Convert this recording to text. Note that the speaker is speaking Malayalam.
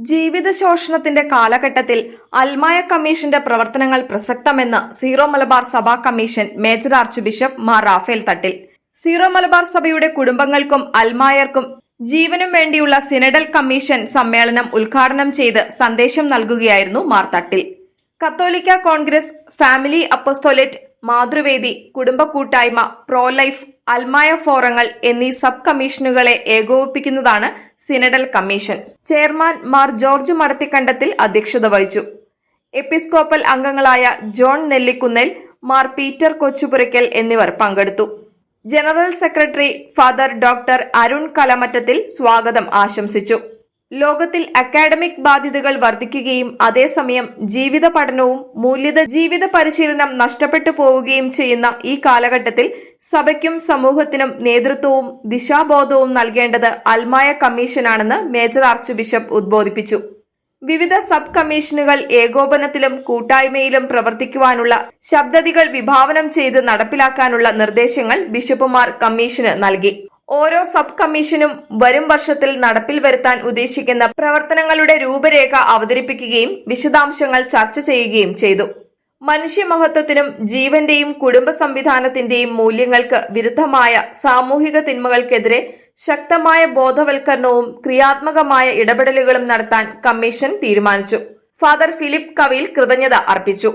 ജീവിത ശോഷണത്തിന്റെ കാലഘട്ടത്തിൽ അൽമായ കമ്മീഷന്റെ പ്രവർത്തനങ്ങൾ പ്രസക്തമെന്ന് സീറോ മലബാർ സഭാ commission major archbishop Mar Raphael Thattil. Syro Malabar സഭയുടെ കുടുംബങ്ങൾക്കും അൽമായർക്കും ജീവനും വേണ്ടിയുള്ള സിനഡൽ കമ്മീഷൻ സമ്മേളനം ഉദ്ഘാടനം ചെയ്ത് സന്ദേശം നൽകുകയായിരുന്നു മാർ തട്ടിൽ. കത്തോലിക്ക കോൺഗ്രസ്, ഫാമിലി അപ്പസ്തോലേറ്റ്, മാതൃവേദി, കുടുംബ കൂട്ടായ്മ, പ്രോ ലൈഫ്, അൽമായ ഫോറങ്ങൾ എന്നീ സബ് കമ്മീഷനുകളെ ഏകോപിപ്പിക്കുന്നതാണ് synodal commission. Chairman Mar George Madathikandathil അധ്യക്ഷത വഹിച്ചു. എപ്പിസ്കോപ്പൽ അംഗങ്ങളായ ജോൺ നെല്ലിക്കുന്നേൽ, മാർ പീറ്റർ കൊച്ചുപുരയ്ക്കൽ എന്നിവർ പങ്കെടുത്തു. General secretary father doctor Arun Kalamattathil സ്വാഗതം ആശംസിച്ചു. ലോകത്തിൽ അക്കാഡമിക് ബാധ്യതകൾ വർദ്ധിക്കുകയും അതേസമയം ജീവിത പഠനവും മൂല്യത ജീവിത പരിശീലനം നഷ്ടപ്പെട്ടു പോവുകയും ചെയ്യുന്ന ഈ കാലഘട്ടത്തിൽ സഭയ്ക്കും സമൂഹത്തിനും നേതൃത്വവും ദിശാബോധവും നൽകേണ്ടത് അൽമായ കമ്മീഷനാണെന്ന് മേജർ ആർച്ച് ബിഷപ്പ് ഉദ്ബോധിപ്പിച്ചു. വിവിധ സബ് കമ്മീഷനുകൾ ഏകോപനത്തിലും കൂട്ടായ്മയിലും പ്രവർത്തിക്കുവാനുള്ള ശബ്ദതികൾ വിഭാവനം ചെയ്ത് നടപ്പിലാക്കാനുള്ള നിർദ്ദേശങ്ങൾ ബിഷപ്പുമാർ കമ്മീഷന് നൽകി. ഓരോ സബ് കമ്മീഷനും വരും വർഷത്തിൽ നടപ്പിൽ വരുത്താൻ ഉദ്ദേശിക്കുന്ന പ്രവർത്തനങ്ങളുടെ രൂപരേഖ അവതരിപ്പിക്കുകയും വിശദാംശങ്ങൾ ചർച്ച ചെയ്യുകയും ചെയ്തു. മനുഷ്യമഹത്വത്തിനും ജീവന്റെയും കുടുംബ സംവിധാനത്തിന്റെയും മൂല്യങ്ങൾക്ക് വിരുദ്ധമായ സാമൂഹിക തിന്മകൾക്കെതിരെ ശക്തമായ ബോധവൽക്കരണവും ക്രിയാത്മകമായ ഇടപെടലുകളും നടത്താൻ കമ്മീഷൻ തീരുമാനിച്ചു. ഫാദർ ഫിലിപ്പ് കവിയിൽ കൃതജ്ഞത അർപ്പിച്ചു.